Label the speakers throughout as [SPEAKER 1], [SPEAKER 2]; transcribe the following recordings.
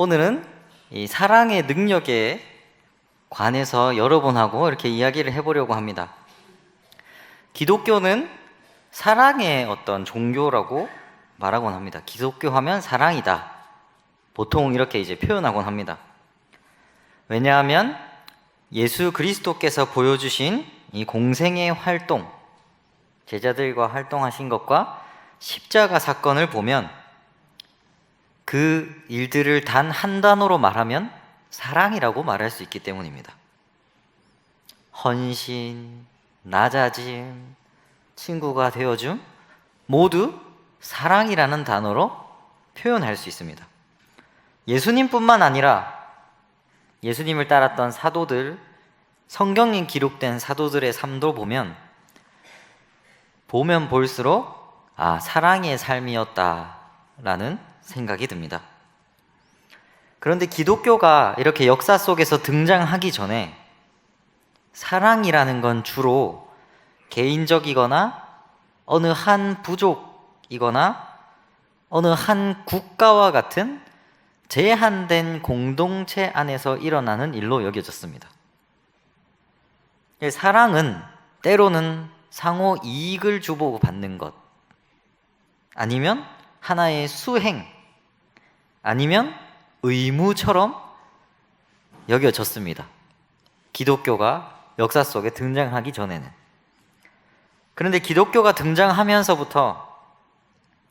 [SPEAKER 1] 오늘은 이 사랑의 능력에 관해서 여러분하고 이렇게 이야기를 해보려고 합니다. 기독교는 사랑의 어떤 종교라고 말하곤 합니다. 기독교 하면 사랑이다. 보통 이렇게 이제 표현하곤 합니다. 왜냐하면 예수 그리스도께서 보여주신 이 공생의 활동, 제자들과 활동하신 것과 십자가 사건을 보면 그 일들을 단 한 단어로 말하면 사랑이라고 말할 수 있기 때문입니다. 헌신, 낮아짐, 친구가 되어줌 모두 사랑이라는 단어로 표현할 수 있습니다. 예수님뿐만 아니라 예수님을 따랐던 사도들, 성경에 기록된 사도들의 삶도 보면 볼수록 사랑의 삶이었다라는 생각이 듭니다. 그런데 기독교가 이렇게 역사 속에서 등장하기 전에 사랑이라는 건 주로 개인적이거나 어느 한 부족이거나 어느 한 국가와 같은 제한된 공동체 안에서 일어나는 일로 여겨졌습니다. 사랑은 때로는 상호 이익을 주고받는 것, 아니면 하나의 수행, 아니면 의무처럼 여겨졌습니다. 기독교가 역사 속에 등장하기 전에는. 그런데 기독교가 등장하면서부터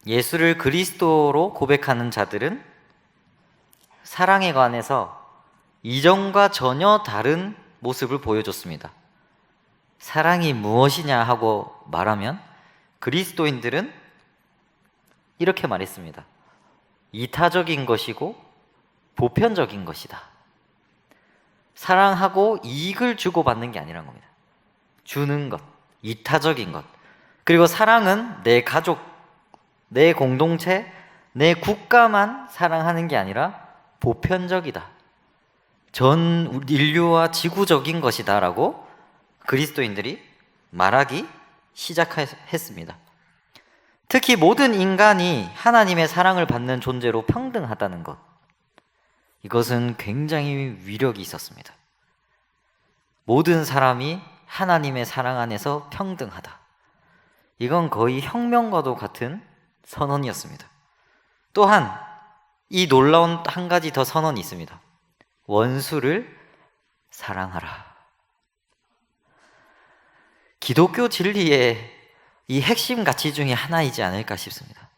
[SPEAKER 1] 예수를 그리스도로 고백하는 자들은 사랑에 관해서 이전과 전혀 다른 모습을 보여줬습니다. 사랑이 무엇이냐 하고 말하면 그리스도인들은 이렇게 말했습니다. 이타적인 것이고 보편적인 것이다. 사랑하고 이익을 주고받는 게 아니란 겁니다. 주는 것, 이타적인 것. 그리고 사랑은 내 가족, 내 공동체, 내 국가만 사랑하는 게 아니라 보편적이다. 전 인류와 지구적인 것이다 라고 그리스도인들이 말하기 시작했습니다. 특히 모든 인간이 하나님의 사랑을 받는 존재로 평등하다는 것, 이것은 굉장히 위력이 있었습니다. 모든 사람이 하나님의 사랑 안에서 평등하다. 이건 거의 혁명과도 같은 선언이었습니다. 또한 이 놀라운 한 가지 더 선언이 있습니다. 원수를 사랑하라. 기독교 진리의 이 핵심 가치 중에 하나이지 않을까 싶습니다.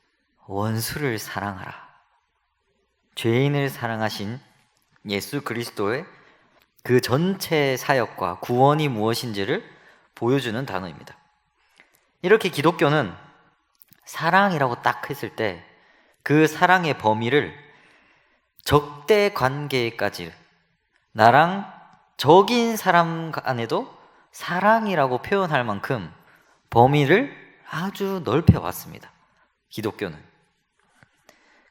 [SPEAKER 1] 원수를 사랑하라. 죄인을 사랑하신 예수 그리스도의 그 전체 사역과 구원이 무엇인지를 보여주는 단어입니다. 이렇게 기독교는 사랑이라고 딱 했을 때 그 사랑의 범위를 적대 관계까지, 나랑 적인 사람 안에도 사랑이라고 표현할 만큼 범위를 아주 넓혀왔습니다. 기독교는.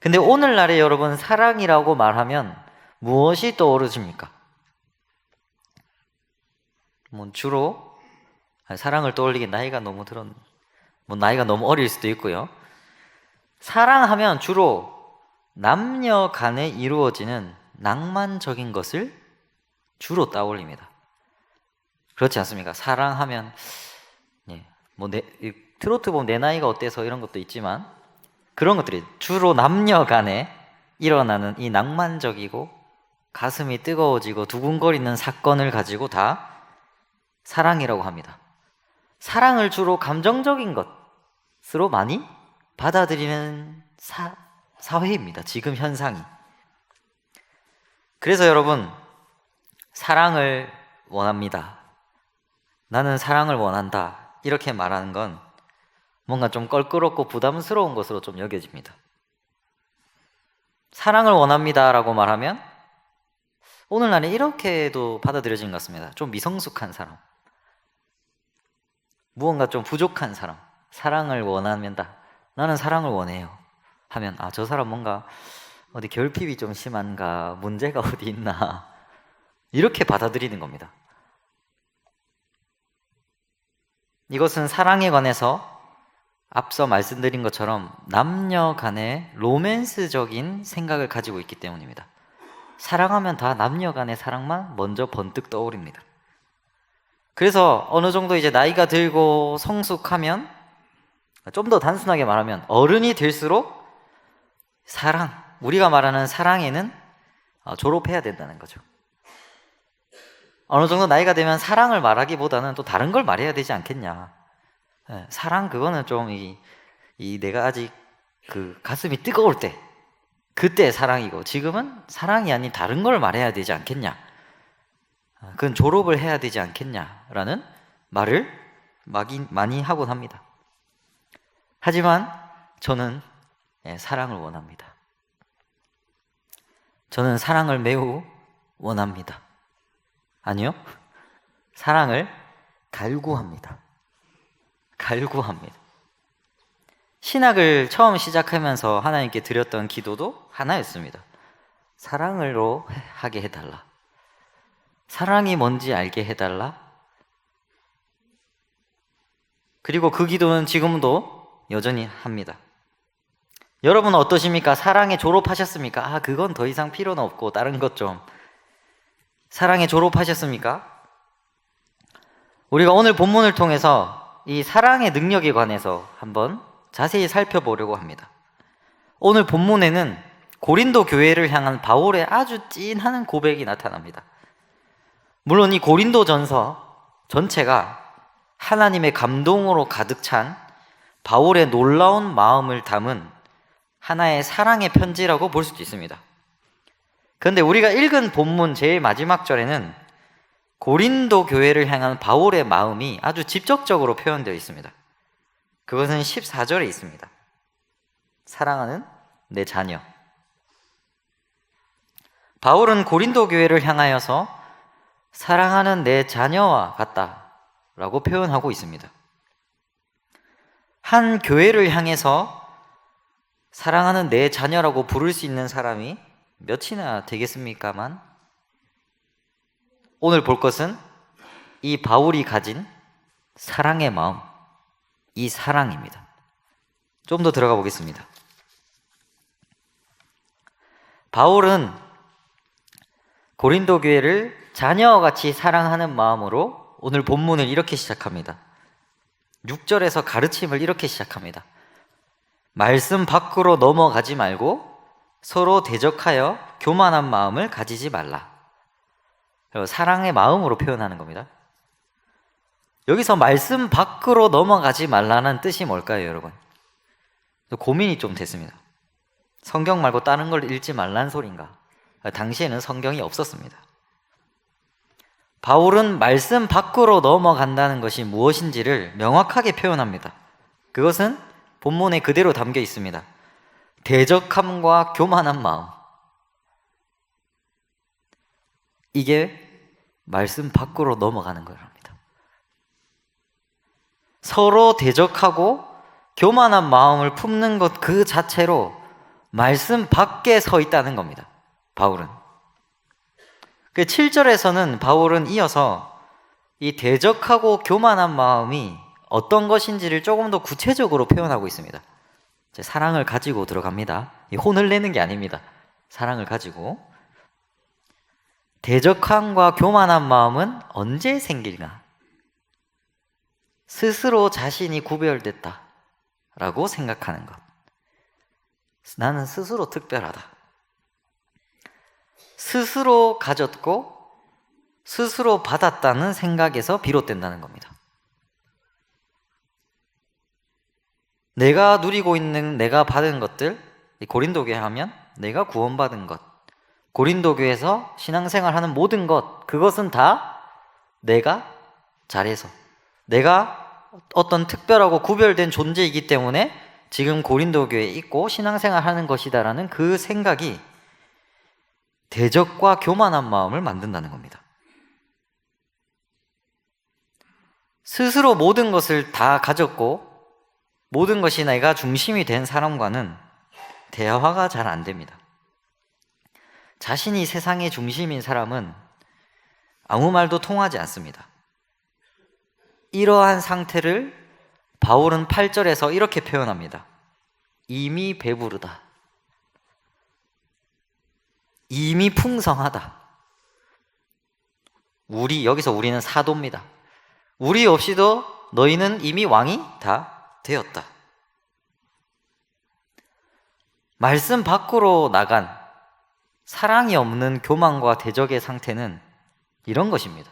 [SPEAKER 1] 근데 오늘날에 여러분, 사랑이라고 말하면 무엇이 떠오르십니까? 주로 사랑을 떠올리기 나이가 너무 나이가 너무 어릴 수도 있고요. 사랑하면 주로 남녀 간에 이루어지는 낭만적인 것을 주로 떠올립니다. 그렇지 않습니까? 사랑하면 트로트 보면 내 나이가 어때서 이런 것도 있지만 그런 것들이 주로 남녀 간에 일어나는 이 낭만적이고 가슴이 뜨거워지고 두근거리는 사건을 가지고 다 사랑이라고 합니다. 사랑을 주로 감정적인 것으로 많이 받아들이는 사회입니다. 지금 현상이. 그래서 여러분, 사랑을 원합니다. 나는 사랑을 원한다. 이렇게 말하는 건 뭔가 좀 껄끄럽고 부담스러운 것으로 좀 여겨집니다. 사랑을 원합니다 라고 말하면 오늘날에 이렇게도 받아들여진 것 같습니다. 좀 미성숙한 사람, 무언가 좀 부족한 사람, 사랑을 원합니다. 나는 사랑을 원해요 하면 저 사람 뭔가 어디 결핍이 좀 심한가, 문제가 어디 있나, 이렇게 받아들이는 겁니다. 이것은 사랑에 관해서 앞서 말씀드린 것처럼 남녀 간의 로맨스적인 생각을 가지고 있기 때문입니다. 사랑하면 다 남녀 간의 사랑만 먼저 번뜩 떠오릅니다. 그래서 어느 정도 이제 나이가 들고 성숙하면, 좀 더 단순하게 말하면 어른이 될수록 우리가 말하는 사랑에는 졸업해야 된다는 거죠. 어느 정도 나이가 되면 사랑을 말하기보다는 또 다른 걸 말해야 되지 않겠냐. 사랑 그거는 좀 내가 아직 그 가슴이 뜨거울 때 그때 사랑이고, 지금은 사랑이 아닌 다른 걸 말해야 되지 않겠냐. 그건 졸업을 해야 되지 않겠냐라는 말을 많이 하곤 합니다. 하지만 저는 사랑을 원합니다. 저는 사랑을 매우 원합니다. 아니요, 사랑을 갈구합니다. 갈구합니다. 신학을 처음 시작하면서 하나님께 드렸던 기도도 하나였습니다. 사랑으로 하게 해달라. 사랑이 뭔지 알게 해달라. 그리고 그 기도는 지금도 여전히 합니다. 여러분은 어떠십니까? 사랑에 졸업하셨습니까? 그건 더 이상 필요는 없고 다른 것 좀. 사랑에 졸업하셨습니까? 우리가 오늘 본문을 통해서 이 사랑의 능력에 관해서 한번 자세히 살펴보려고 합니다. 오늘 본문에는 고린도 교회를 향한 바울의 아주 찐한 고백이 나타납니다. 물론 이 고린도 전서 전체가 하나님의 감동으로 가득 찬 바울의 놀라운 마음을 담은 하나의 사랑의 편지라고 볼 수도 있습니다. 그런데 우리가 읽은 본문 제일 마지막 절에는 고린도 교회를 향한 바울의 마음이 아주 직접적으로 표현되어 있습니다. 그것은 14절에 있습니다. 사랑하는 내 자녀. 바울은 고린도 교회를 향하여서 사랑하는 내 자녀와 같다라고 표현하고 있습니다. 한 교회를 향해서 사랑하는 내 자녀라고 부를 수 있는 사람이 몇이나 되겠습니까만, 오늘 볼 것은 이 바울이 가진 사랑의 마음, 이 사랑입니다. 좀 더 들어가 보겠습니다. 바울은 고린도 교회를 자녀와 같이 사랑하는 마음으로 오늘 본문을 이렇게 시작합니다. 6절에서 가르침을 이렇게 시작합니다. 말씀 밖으로 넘어가지 말고 서로 대적하여 교만한 마음을 가지지 말라. 사랑의 마음으로 표현하는 겁니다. 여기서 말씀 밖으로 넘어가지 말라는 뜻이 뭘까요, 여러분? 고민이 좀 됐습니다. 성경 말고 다른 걸 읽지 말란 소린가? 당시에는 성경이 없었습니다. 바울은 말씀 밖으로 넘어간다는 것이 무엇인지를 명확하게 표현합니다. 그것은 본문에 그대로 담겨 있습니다. 대적함과 교만한 마음. 이게 말씀 밖으로 넘어가는 거랍니다. 서로 대적하고 교만한 마음을 품는 것 그 자체로 말씀 밖에 서 있다는 겁니다. 바울은. 그 7절에서는 바울은 이어서 이 대적하고 교만한 마음이 어떤 것인지를 조금 더 구체적으로 표현하고 있습니다. 사랑을 가지고 들어갑니다. 혼을 내는 게 아닙니다. 사랑을 가지고. 대적함과 교만한 마음은 언제 생길까? 스스로 자신이 구별됐다 라고 생각하는 것. 나는 스스로 특별하다. 스스로 가졌고 스스로 받았다는 생각에서 비롯된다는 겁니다. 내가 누리고 있는, 내가 받은 것들, 고린도교회 하면 내가 구원받은 것, 고린도교회에서 신앙생활하는 모든 것, 그것은 다 내가 잘해서, 내가 어떤 특별하고 구별된 존재이기 때문에 지금 고린도교회에 있고 신앙생활하는 것이다라는 그 생각이 대적과 교만한 마음을 만든다는 겁니다. 스스로 모든 것을 다 가졌고 모든 것이 내가 중심이 된 사람과는 대화가 잘 안 됩니다. 자신이 세상의 중심인 사람은 아무 말도 통하지 않습니다. 이러한 상태를 바울은 8절에서 이렇게 표현합니다. 이미 배부르다. 이미 풍성하다. 여기서 우리는 사도입니다. 우리 없이도 너희는 이미 왕이 다 되었다. 말씀 밖으로 나간 사랑이 없는 교만과 대적의 상태는 이런 것입니다.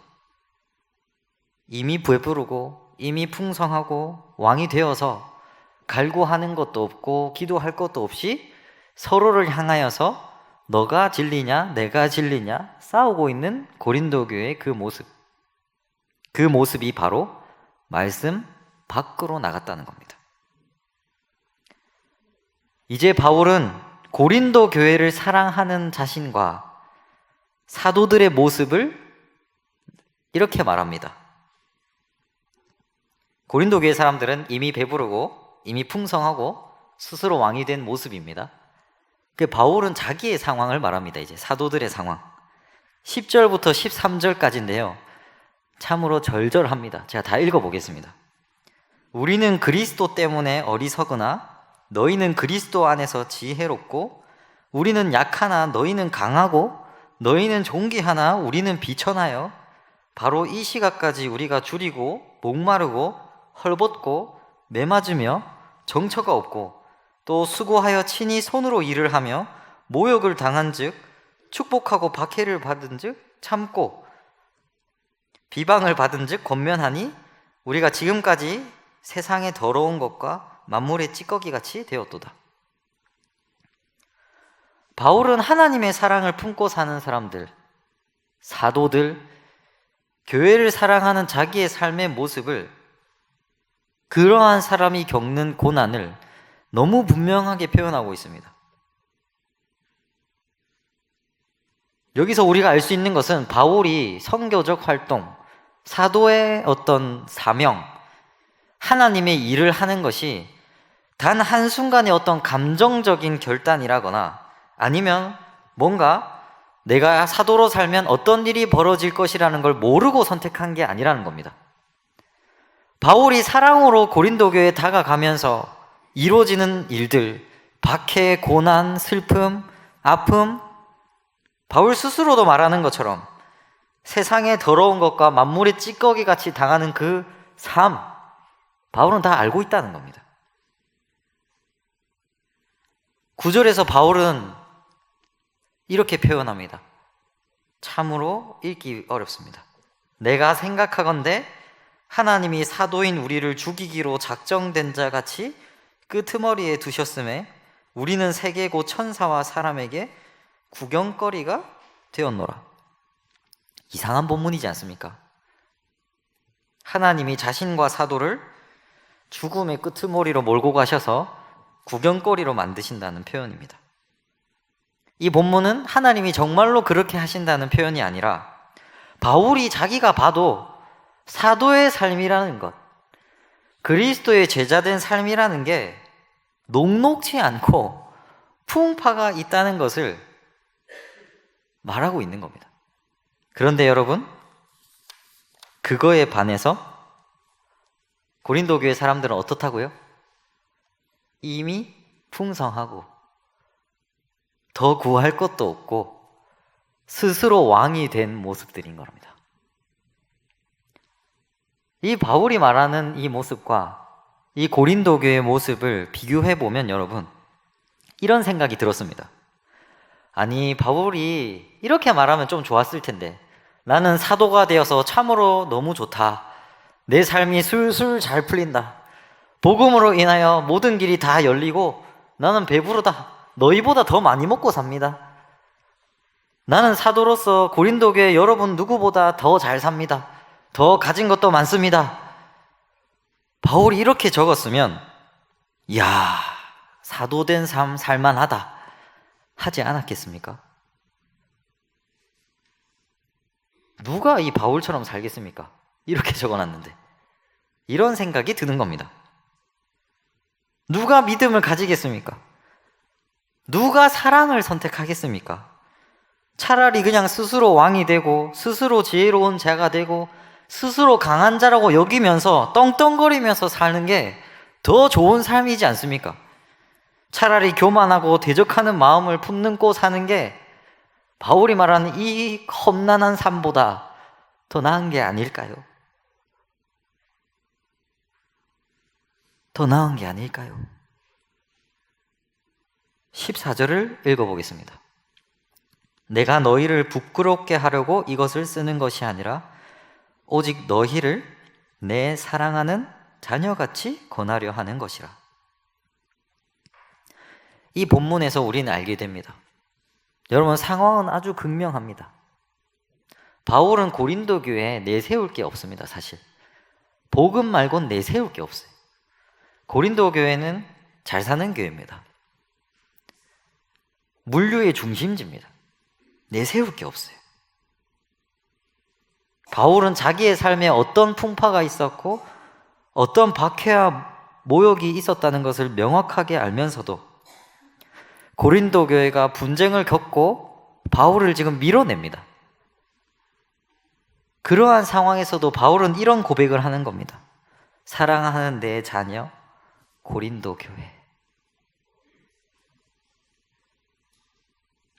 [SPEAKER 1] 이미 배부르고 이미 풍성하고 왕이 되어서 갈구하는 것도 없고 기도할 것도 없이 서로를 향하여서 너가 진리냐 내가 진리냐 싸우고 있는 고린도 교회의 그 모습이 바로 말씀 밖으로 나갔다는 겁니다. 이제 바울은 고린도 교회를 사랑하는 자신과 사도들의 모습을 이렇게 말합니다. 고린도 교회 사람들은 이미 배부르고 이미 풍성하고 스스로 왕이 된 모습입니다. 바울은 자기의 상황을 말합니다. 이제 사도들의 상황 10절부터 13절까지인데요 참으로 절절합니다. 제가 다 읽어보겠습니다. 우리는 그리스도 때문에 어리석으나 너희는 그리스도 안에서 지혜롭고 우리는 약하나 너희는 강하고 너희는 존귀하나 우리는 비천하여 바로 이 시각까지 우리가 줄이고 목마르고 헐벗고 매맞으며 정처가 없고 또 수고하여 친히 손으로 일을 하며 모욕을 당한 즉 축복하고 박해를 받은 즉 참고 비방을 받은 즉 권면하니 우리가 지금까지 세상의 더러운 것과 만물의 찌꺼기 같이 되었도다. 바울은 하나님의 사랑을 품고 사는 사람들, 사도들, 교회를 사랑하는 자기의 삶의 모습을 그러한 사람이 겪는 고난을 너무 분명하게 표현하고 있습니다. 여기서 우리가 알 수 있는 것은 바울이 선교적 활동, 사도의 어떤 사명, 하나님의 일을 하는 것이 단 한순간의 어떤 감정적인 결단이라거나 아니면 뭔가 내가 사도로 살면 어떤 일이 벌어질 것이라는 걸 모르고 선택한 게 아니라는 겁니다. 바울이 사랑으로 고린도 교회에 다가가면서 이루어지는 일들, 박해, 고난, 슬픔, 아픔, 바울 스스로도 말하는 것처럼 세상의 더러운 것과 만물의 찌꺼기 같이 당하는 그 삶, 바울은 다 알고 있다는 겁니다. 9절에서 바울은 이렇게 표현합니다. 참으로 읽기 어렵습니다. 내가 생각하건대 하나님이 사도인 우리를 죽이기로 작정된 자 같이 끄트머리에 두셨음에 우리는 세계 곧 천사와 사람에게 구경거리가 되었노라. 이상한 본문이지 않습니까? 하나님이 자신과 사도를 죽음의 끄트머리로 몰고 가셔서 구경거리로 만드신다는 표현입니다. 이 본문은 하나님이 정말로 그렇게 하신다는 표현이 아니라 바울이 자기가 봐도 사도의 삶이라는 것, 그리스도의 제자된 삶이라는 게 녹록지 않고 풍파가 있다는 것을 말하고 있는 겁니다. 그런데 여러분, 그거에 반해서 고린도 교회 사람들은 어떻다고요? 이미 풍성하고 더 구할 것도 없고 스스로 왕이 된 모습들인 겁니다. 이 바울이 말하는 이 모습과 이 고린도 교회의 모습을 비교해 보면 여러분 이런 생각이 들었습니다. 아니, 바울이 이렇게 말하면 좀 좋았을 텐데 나는 사도가 되어서 참으로 너무 좋다. 내 삶이 술술 잘 풀린다. 복음으로 인하여 모든 길이 다 열리고 나는 배부르다. 너희보다 더 많이 먹고 삽니다. 나는 사도로서 고린도 교회 여러분 누구보다 더 잘 삽니다. 더 가진 것도 많습니다. 바울이 이렇게 적었으면 야, 사도된 삶 살만하다 하지 않았겠습니까? 누가 이 바울처럼 살겠습니까? 이렇게 적어놨는데 이런 생각이 드는 겁니다. 누가 믿음을 가지겠습니까? 누가 사랑을 선택하겠습니까? 차라리 그냥 스스로 왕이 되고 스스로 지혜로운 자가 되고 스스로 강한 자라고 여기면서 떵떵거리면서 사는 게 더 좋은 삶이지 않습니까? 차라리 교만하고 대적하는 마음을 품고 사는 게 바울이 말하는 이 험난한 삶보다 더 나은 게 아닐까요? 더 나은 게 아닐까요? 14절을 읽어보겠습니다. 내가 너희를 부끄럽게 하려고 이것을 쓰는 것이 아니라 오직 너희를 내 사랑하는 자녀같이 권하려 하는 것이라. 이 본문에서 우리는 알게 됩니다. 여러분, 상황은 아주 극명합니다. 바울은 고린도 교회에 내세울 게 없습니다. 사실 복음 말곤 내세울 게 없어요. 고린도 교회는 잘 사는 교회입니다. 물류의 중심지입니다. 내세울 게 없어요. 바울은 자기의 삶에 어떤 풍파가 있었고 어떤 박해와 모욕이 있었다는 것을 명확하게 알면서도 고린도 교회가 분쟁을 겪고 바울을 지금 밀어냅니다. 그러한 상황에서도 바울은 이런 고백을 하는 겁니다. 사랑하는 내 자녀 고린도 교회.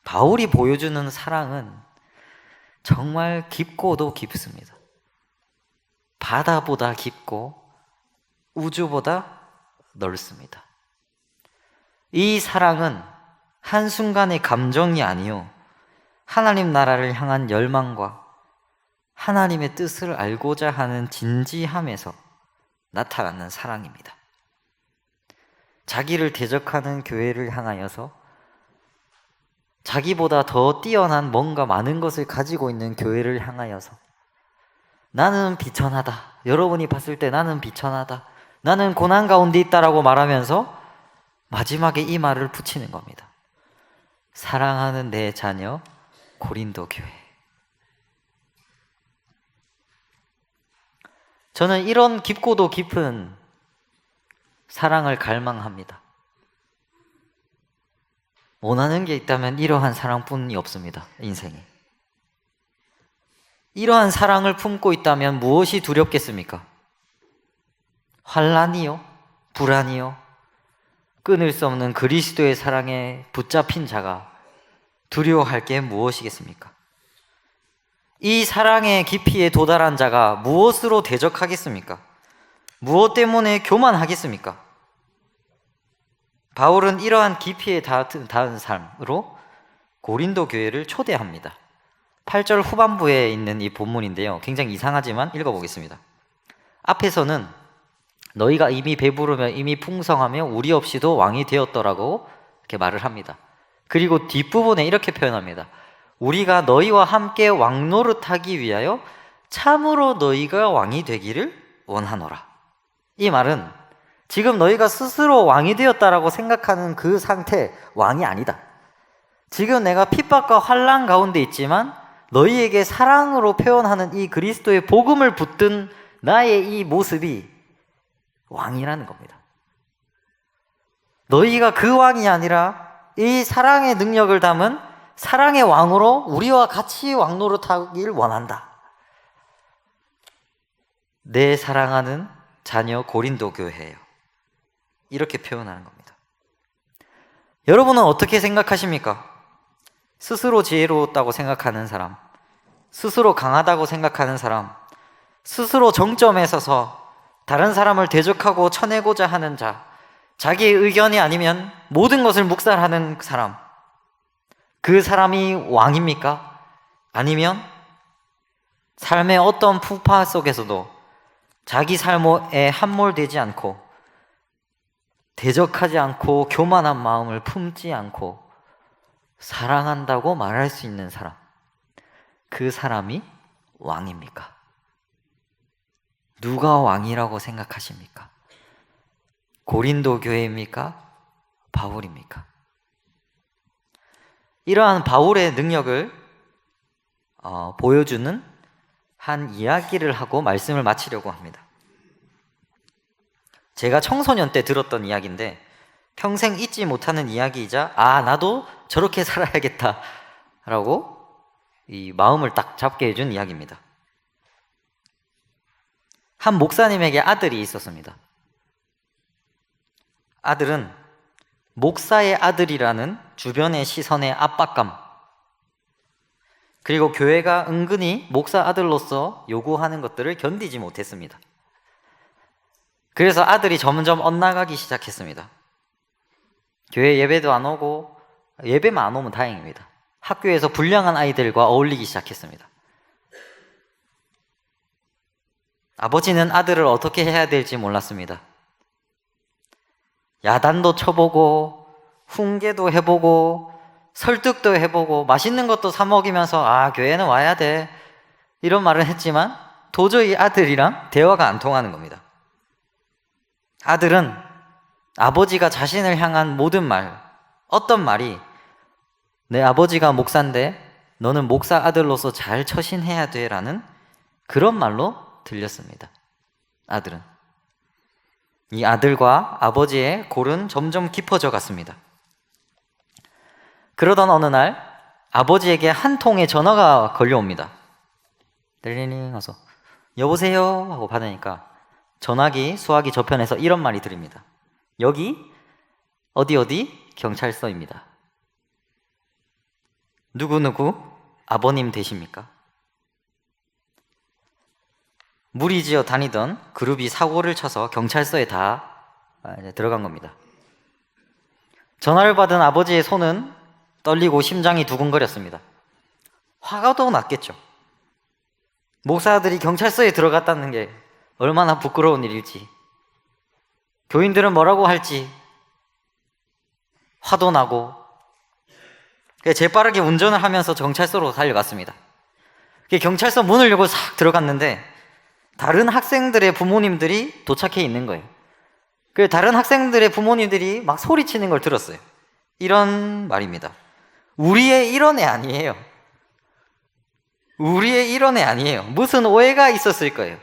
[SPEAKER 1] 바울이 보여주는 사랑은 정말 깊고도 깊습니다. 바다보다 깊고 우주보다 넓습니다. 이 사랑은 한순간의 감정이 아니요 하나님 나라를 향한 열망과 하나님의 뜻을 알고자 하는 진지함에서 나타나는 사랑입니다. 자기를 대적하는 교회를 향하여서 자기보다 더 뛰어난 뭔가 많은 것을 가지고 있는 교회를 향하여서 나는 비천하다. 여러분이 봤을 때 나는 비천하다. 나는 고난 가운데 있다라고 말하면서 마지막에 이 말을 붙이는 겁니다. 사랑하는 내 자녀 고린도 교회. 저는 이런 깊고도 깊은 사랑을 갈망합니다. 원하는 게 있다면 이러한 사랑뿐이 없습니다. 인생에. 이러한 사랑을 품고 있다면 무엇이 두렵겠습니까? 환난이요? 불안이요? 끊을 수 없는 그리스도의 사랑에 붙잡힌 자가 두려워할 게 무엇이겠습니까? 이 사랑의 깊이에 도달한 자가 무엇으로 대적하겠습니까? 무엇 때문에 교만하겠습니까? 바울은 이러한 깊이에 닿은 삶으로 고린도 교회를 초대합니다. 8절 후반부에 있는 이 본문인데요. 굉장히 이상하지만 읽어보겠습니다. 앞에서는 너희가 이미 배부르며 이미 풍성하며 우리 없이도 왕이 되었더라고 이렇게 말을 합니다. 그리고 뒷부분에 이렇게 표현합니다. 우리가 너희와 함께 왕노릇하기 위하여 참으로 너희가 왕이 되기를 원하노라. 이 말은 지금 너희가 스스로 왕이 되었다라고 생각하는 그 상태, 왕이 아니다. 지금 내가 핍박과 환난 가운데 있지만 너희에게 사랑으로 표현하는 이 그리스도의 복음을 붙든 나의 이 모습이 왕이라는 겁니다. 너희가 그 왕이 아니라 이 사랑의 능력을 담은 사랑의 왕으로 우리와 같이 왕노릇하길 원한다. 내 사랑하는 자녀 고린도 교회예요. 이렇게 표현하는 겁니다. 여러분은 어떻게 생각하십니까? 스스로 지혜로웠다고 생각하는 사람, 스스로 강하다고 생각하는 사람, 스스로 정점에 서서 다른 사람을 대적하고 쳐내고자 하는 자, 자기의 의견이 아니면 모든 것을 묵살하는 사람, 그 사람이 왕입니까? 아니면 삶의 어떤 풍파 속에서도 자기 삶에 함몰되지 않고 대적하지 않고 교만한 마음을 품지 않고 사랑한다고 말할 수 있는 사람, 그 사람이 왕입니까? 누가 왕이라고 생각하십니까? 고린도 교회입니까? 바울입니까? 이러한 바울의 능력을 보여주는 한 이야기를 하고 말씀을 마치려고 합니다. 제가 청소년 때 들었던 이야기인데 평생 잊지 못하는 이야기이자 나도 저렇게 살아야겠다 라고 이 마음을 딱 잡게 해준 이야기입니다. 한 목사님에게 아들이 있었습니다. 아들은 목사의 아들이라는 주변의 시선의 압박감, 그리고 교회가 은근히 목사 아들로서 요구하는 것들을 견디지 못했습니다. 그래서 아들이 점점 엇나가기 시작했습니다. 교회 예배도 안 오고, 예배만 안 오면 다행입니다. 학교에서 불량한 아이들과 어울리기 시작했습니다. 아버지는 아들을 어떻게 해야 될지 몰랐습니다. 야단도 쳐보고, 훈계도 해보고, 설득도 해보고, 맛있는 것도 사 먹이면서 교회는 와야 돼, 이런 말을 했지만 도저히 아들이랑 대화가 안 통하는 겁니다. 아들은 아버지가 자신을 향한 모든 말, 어떤 말이 내 아버지가 목사인데 너는 목사 아들로서 잘 처신해야 돼 라는 그런 말로 들렸습니다. 아들은. 이 아들과 아버지의 골은 점점 깊어져 갔습니다. 그러던 어느 날 아버지에게 한 통의 전화가 걸려옵니다. 뜰리링 하서 여보세요 하고 받으니까 전화기 수화기 저편에서 이런 말이 들립니다. 여기 어디 경찰서입니다. 누구누구 아버님 되십니까? 무리지어 다니던 그룹이 사고를 쳐서 경찰서에 다 들어간 겁니다. 전화를 받은 아버지의 손은 떨리고 심장이 두근거렸습니다. 화가 더 났겠죠. 목사들이 경찰서에 들어갔다는 게 얼마나 부끄러운 일일지, 교인들은 뭐라고 할지 화도 나고, 재빠르게 운전을 하면서 경찰서로 달려갔습니다. 경찰서 문을 열고 싹 들어갔는데 다른 학생들의 부모님들이 도착해 있는 거예요. 다른 학생들의 부모님들이 막 소리치는 걸 들었어요. 이런 말입니다. 우리의 이런 애 아니에요. 우리의 이런 애 아니에요. 무슨 오해가 있었을 거예요.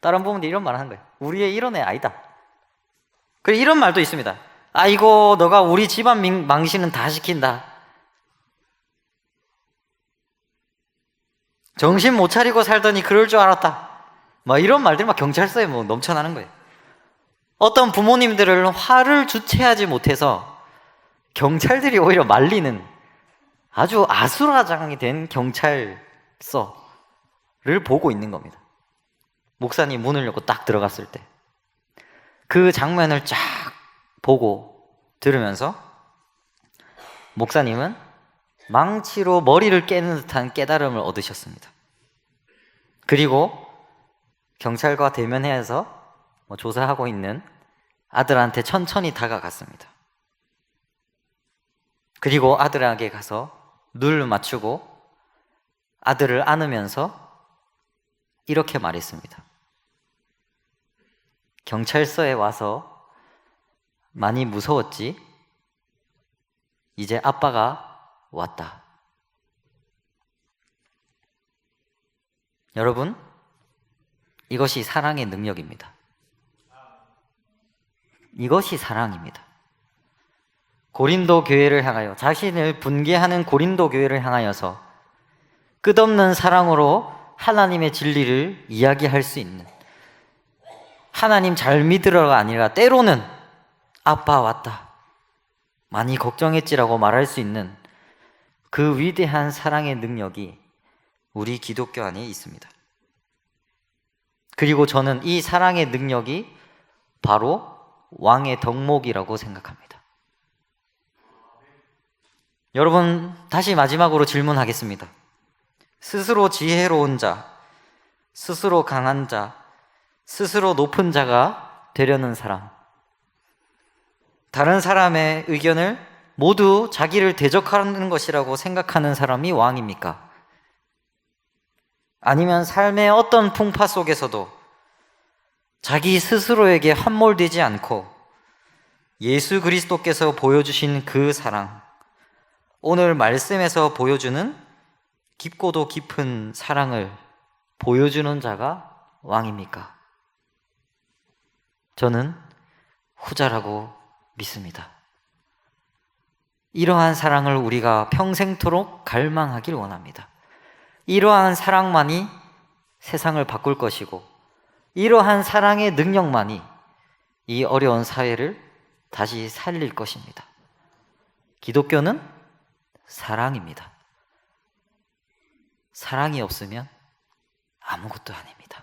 [SPEAKER 1] 다른 부모님들이 이런 말을 하는 거예요. 우리의 이런 애 아니다. 그리고 이런 말도 있습니다. 아이고, 너가 우리 집안 망신은 다 시킨다. 정신 못 차리고 살더니 그럴 줄 알았다. 막 이런 말들이 막 경찰서에 넘쳐나는 거예요. 어떤 부모님들을 화를 주체하지 못해서 경찰들이 오히려 말리는 아주 아수라장이 된 경찰서를 보고 있는 겁니다. 목사님 문을 열고 딱 들어갔을 때 그 장면을 쫙 보고 들으면서 목사님은 망치로 머리를 깨는 듯한 깨달음을 얻으셨습니다. 그리고 경찰과 대면해서 조사하고 있는 아들한테 천천히 다가갔습니다. 그리고 아들에게 가서 눈을 맞추고 아들을 안으면서 이렇게 말했습니다. 경찰서에 와서 많이 무서웠지? 이제 아빠가 왔다. 여러분, 이것이 사랑의 능력입니다. 이것이 사랑입니다. 고린도 교회를 향하여, 자신을 분개하는 고린도 교회를 향하여서 끝없는 사랑으로 하나님의 진리를 이야기할 수 있는, 하나님 잘 믿으러가 아니라 때로는 아빠 왔다, 많이 걱정했지라고 말할 수 있는 그 위대한 사랑의 능력이 우리 기독교 안에 있습니다. 그리고 저는 이 사랑의 능력이 바로 왕의 덕목이라고 생각합니다. 여러분, 다시 마지막으로 질문하겠습니다. 스스로 지혜로운 자, 스스로 강한 자, 스스로 높은 자가 되려는 사람, 다른 사람의 의견을 모두 자기를 대적하는 것이라고 생각하는 사람이 왕입니까? 아니면 삶의 어떤 풍파 속에서도 자기 스스로에게 함몰되지 않고 예수 그리스도께서 보여주신 그 사랑, 오늘 말씀에서 보여주는 깊고도 깊은 사랑을 보여주는 자가 왕입니까? 저는 후자라고 믿습니다. 이러한 사랑을 우리가 평생토록 갈망하길 원합니다. 이러한 사랑만이 세상을 바꿀 것이고, 이러한 사랑의 능력만이 이 어려운 사회를 다시 살릴 것입니다. 기독교는 사랑입니다. 사랑이 없으면 아무것도 아닙니다.